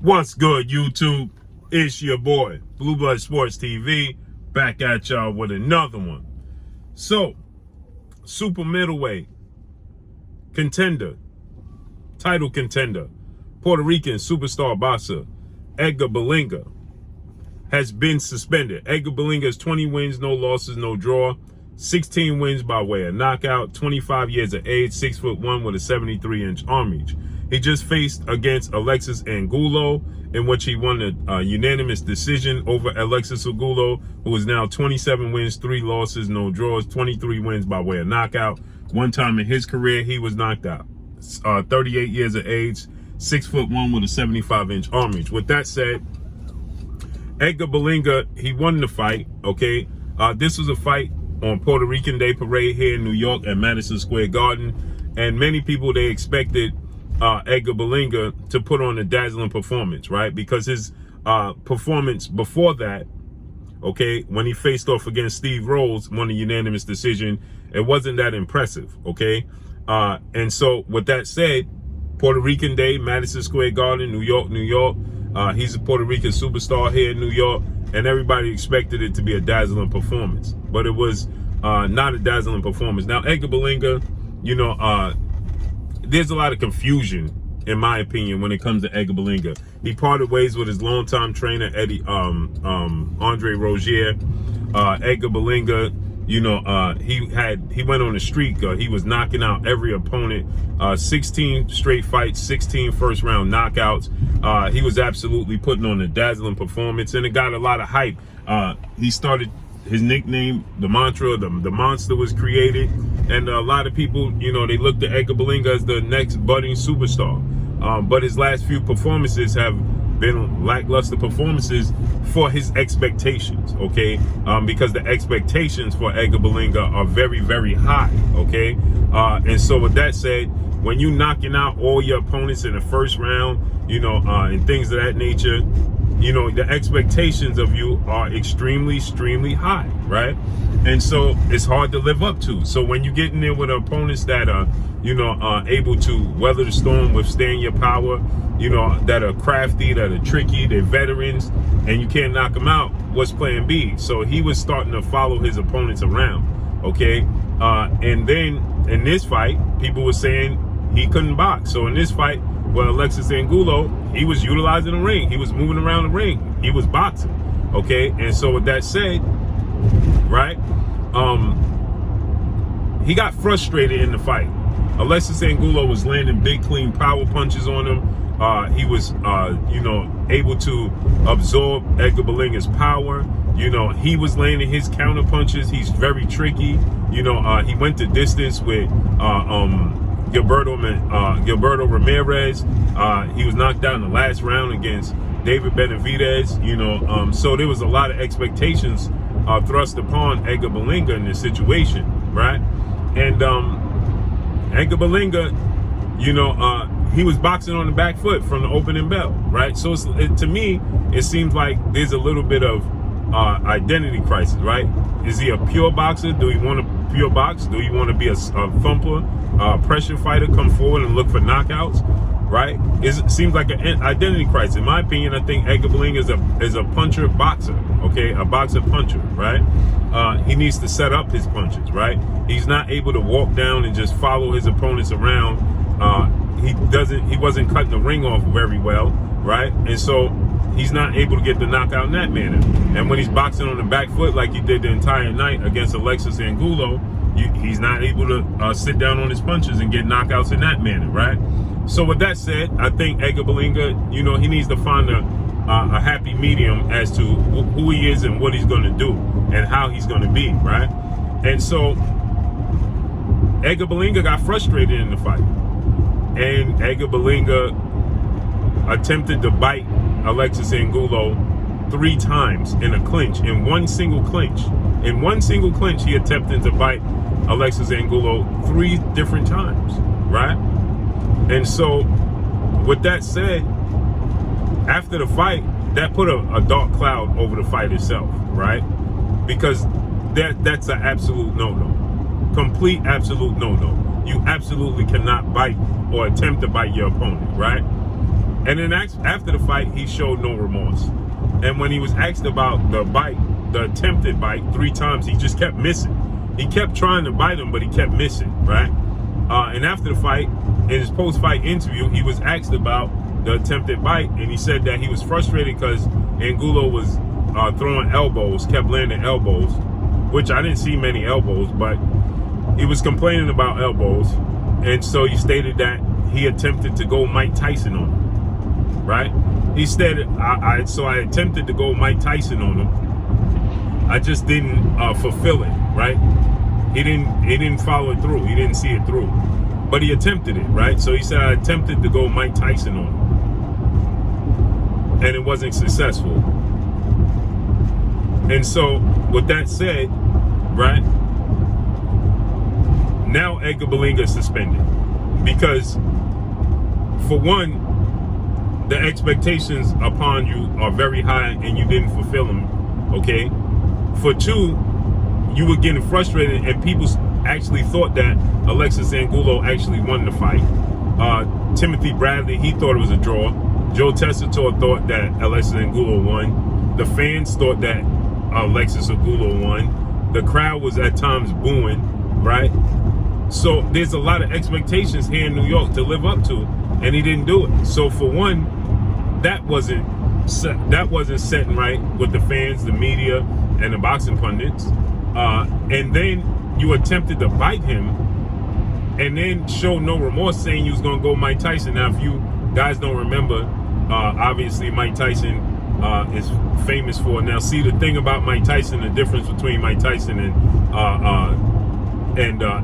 What's good, YouTube? It's your boy, Blue Blood Sports TV, back at y'all with another one. So, super middleweight contender, title contender, Puerto Rican superstar boxer, Edgar Berlanga, has been suspended. Edgar Berlanga has 20 wins, no losses, no draw, 16 wins by way of knockout, 25 years of age, 6'1" with a 73-inch arm reach. He just faced against ALEXIS ANGULO, in which he won a unanimous decision over ALEXIS ANGULO, who is now 27 wins, 3 losses, no draws, 23 wins by way of knockout. One time in his career, he was knocked out. 38 years of age, 6'1" with a 75-inch arm reach. With that said, Edgar Berlanga, he won the fight, okay? This was a fight on Puerto Rican Day Parade here in New York at Madison Square Garden. And many people, they expected Edgar Berlanga to put on a dazzling performance, right? Because his performance before that, okay, when he faced off against Steve Rolls, won a unanimous decision, it wasn't that impressive, okay? And so with that said, Puerto Rican Day, Madison Square Garden, New York, New York. He's a Puerto Rican superstar here in New York, and everybody expected it to be a dazzling performance, but it was not a dazzling performance. Now, Edgar Berlanga, you know, there's a lot of confusion, in my opinion, when it comes to Edgar Berlanga. He parted ways with his longtime trainer, Andre Rozier. Edgar Berlanga, you know, he went on a streak. He was knocking out every opponent. 16 straight fights, 16 first round knockouts. He was absolutely putting on a dazzling performance, and it got a lot of hype. He started his nickname, the mantra, the monster was created, and a lot of people, you know, they looked at Edgar Berlanga as the next budding superstar. But his last few performances have been lackluster performances for his expectations, okay? Because the expectations for Edgar Berlanga are very, very high, okay? And so with that said, when you knocking out all your opponents in the first round, you know, and things of that nature, you know, the expectations of you are extremely, extremely high, right? And so it's hard to live up to. So when you get in there with opponents that are, you know, able to weather the storm, withstand your power, you know, that are crafty, that are tricky, they're veterans, and you can't knock them out, what's plan B? So he was starting to follow his opponents around, okay? And then in this fight, people were saying he couldn't box. So in this fight, well, ALEXIS ANGULO, he was utilizing the ring. He was moving around the ring. He was boxing, okay? And so with that said, right, he got frustrated in the fight. ALEXIS ANGULO was landing big, clean power punches on him. He was, you know, able to absorb Edgar Berlanga's power. You know, he was landing his counter punches. He's very tricky. You know, he went the distance with Gilberto Ramirez. He was knocked out in the last round against David Benavidez. You know, so there was a lot of expectations thrust upon Edgar Berlanga in this situation, right? And Edgar Berlanga, you know, he was boxing on the back foot from the opening bell, right? So to me, it seems like there's a little bit of identity crisis, right? Is he a pure boxer? Do he want to pure box? Do he want to be a thumper, pressure fighter, come forward and look for knockouts, right? It seems like an identity crisis. In my opinion, I think Edgar Berlanga is a puncher boxer, okay? A boxer puncher, right? He needs to set up his punches, right? He's not able to walk down and just follow his opponents around. He wasn't cutting the ring off very well, right? And so he's not able to get the knockout in that manner. And when he's boxing on the back foot like he did the entire night against ALEXIS ANGULO, he's not able to sit down on his punches and get knockouts in that manner, right? So with that said, I think Edgar Berlanga, you know, he needs to find a happy medium as to who he is and what he's going to do and how he's going to be, right? And so Edgar Berlanga got frustrated in the fight, and Edgar Berlanga attempted to bite ALEXIS ANGULO 3 times in a clinch, in one single clinch. In one single clinch, he attempted to bite ALEXIS ANGULO 3 different times, right? And so, with that said, after the fight, that put a dark cloud over the fight itself, right? Because that's an absolute no-no. Complete absolute no-no. You absolutely cannot bite or attempt to bite your opponent, right? And then after the fight, he showed no remorse. And when he was asked about the bite, the attempted bite, 3 times, he just kept missing. He kept trying to bite him, but he kept missing, right? And after the fight, in his post-fight interview, he was asked about the attempted bite, and he said that he was frustrated because Angulo was throwing elbows, kept landing elbows, which I didn't see many elbows, but he was complaining about elbows. And so he stated that he attempted to go Mike Tyson on him, right? He said, so I attempted to go Mike Tyson on him. I just didn't fulfill it, right? He didn't follow it through. He didn't see it through, but he attempted it, right? So he said, I attempted to go Mike Tyson on him, and it wasn't successful. And so with that said, right, now Edgar Berlanga is suspended because, for one, the expectations upon you are very high and you didn't fulfill them, okay? For 2, you were getting frustrated and people actually thought that Alexis Angulo actually won the fight. Timothy Bradley, he thought it was a draw. Joe Tessitore thought that Alexis Angulo won. The fans thought that Alexis Angulo won. The crowd was at times booing, right? So there's a lot of expectations here in New York to live up to, and he didn't do it. So for one, that wasn't setting right with the fans, the media, and the boxing pundits. And then you attempted to bite him, and then showed no remorse, saying you was gonna go Mike Tyson. Now, if you guys don't remember, obviously Mike Tyson is famous for. Now, see, the thing about Mike Tyson, the difference between Mike Tyson and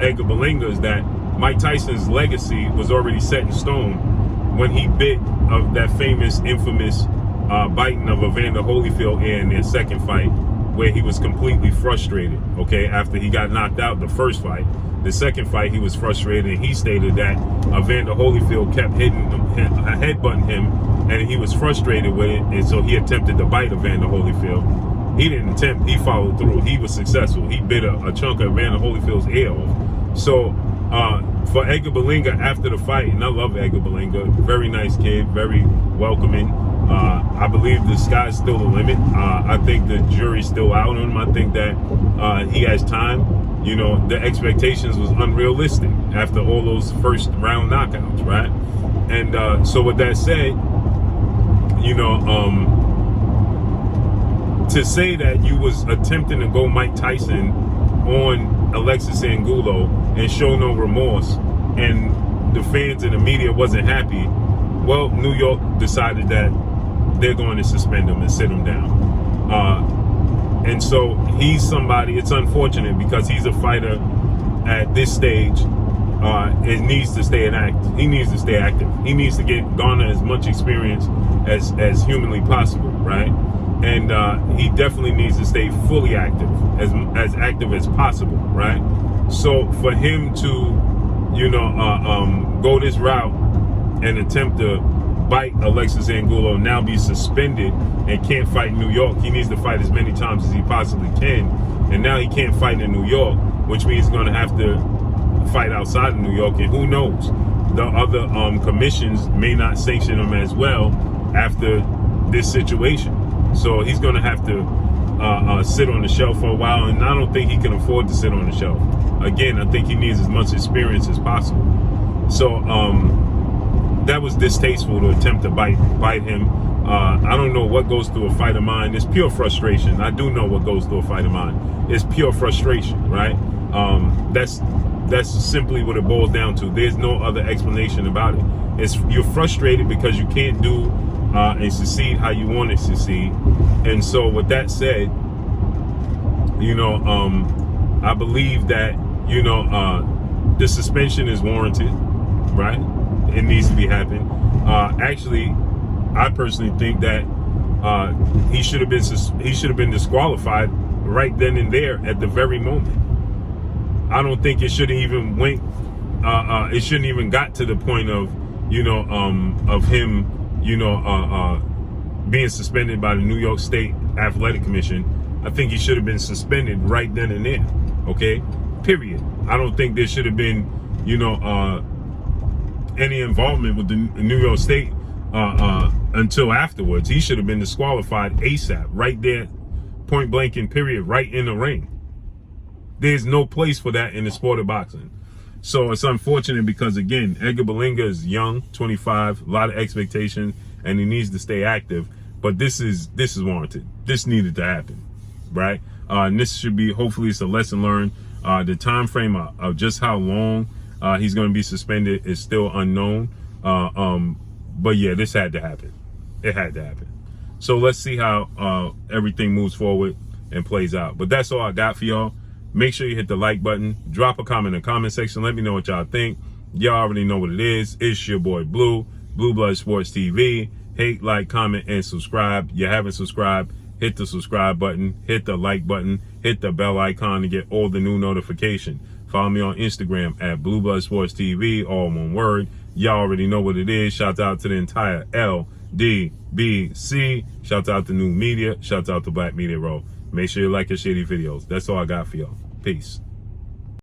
Edgar Berlanga is that Mike Tyson's legacy was already set in stone when he bit of that famous, infamous biting of Evander Holyfield in their second fight, where he was completely frustrated, okay, after he got knocked out the first fight. The second fight, he was frustrated, and he stated that Evander Holyfield kept hitting him, headbutting him, and he was frustrated with it, and so he attempted to bite Evander Holyfield. He didn't attempt, he followed through. He was successful. He bit a chunk of Evander Holyfield's ear off. So for Edgar Berlanga after the fight, and I love Edgar Berlanga, very nice kid, very welcoming. I believe the sky's still the limit. I think the jury's still out on him. I think that he has time. You know, the expectations was unrealistic after all those first round knockouts, right? And so with that said, you know, to say that you was attempting to go Mike Tyson on Alexis Angulo and show no remorse, and the fans and the media wasn't happy, well, New York decided that they're going to suspend him and sit him down. And so he's somebody, it's unfortunate because he's a fighter at this stage. It needs to stay active. He needs to stay active. He needs to garner as much experience as humanly possible, right? And he definitely needs to stay fully active, as active as possible, right? So for him to, you know, go this route and attempt to bite Alexis Angulo, now be suspended and can't fight in New York. He needs to fight as many times as he possibly can, and now he can't fight in New York, which means he's going to have to fight outside of New York, and who knows, the other commissions may not sanction him as well after this situation. So he's going to have to sit on the shelf for a while, and I don't think he can afford to sit on the shelf. Again, I think he needs as much experience as possible. So that was distasteful to attempt to bite him. I don't know what goes through a fighter mind. It's pure frustration. I do know what goes through a fighter mind. It's pure frustration, right? That's simply what it boils down to. There's no other explanation about it. You're frustrated because you can't do and succeed how you want to succeed. And so with that said, you know, I believe that, you know, the suspension is warranted, right? It needs to be happening. Actually, I personally think that he should have been disqualified right then and there at the very moment. I don't think it should have even went. It shouldn't even got to the point of, you know, of him, you know, being suspended by the New York State Athletic Commission. I think he should have been suspended right then and there. Okay, period. I don't think there should have been, you know, any involvement with the New York State until afterwards. He should have been disqualified ASAP, right there, point blank and period, right in the ring. There's no place for that in the sport of boxing. So it's unfortunate because, again, Edgar Berlanga is young, 25, a lot of expectations, and he needs to stay active. But this is warranted. This needed to happen, right? And this should be, hopefully it's a lesson learned. The time frame of just how long he's going to be suspended is still unknown. But yeah, this had to happen. It had to happen. So let's see how everything moves forward and plays out. But that's all I got for y'all. Make sure you hit the like button. Drop a comment in the comment section. Let me know what y'all think. Y'all already know what it is. It's your boy Blue, Blue Blood Sports TV. Hate, like, comment, and subscribe. You haven't subscribed, hit the subscribe button, hit the like button, hit the bell icon to get all the new notifications. Follow me on Instagram at Blue Blood Sports TV, all one word. Y'all already know what it is. Shout out to the entire LDBC. Shout out to New Media. Shout out to Black Media Row. Make sure you like and share these videos. That's all I got for y'all. Peace.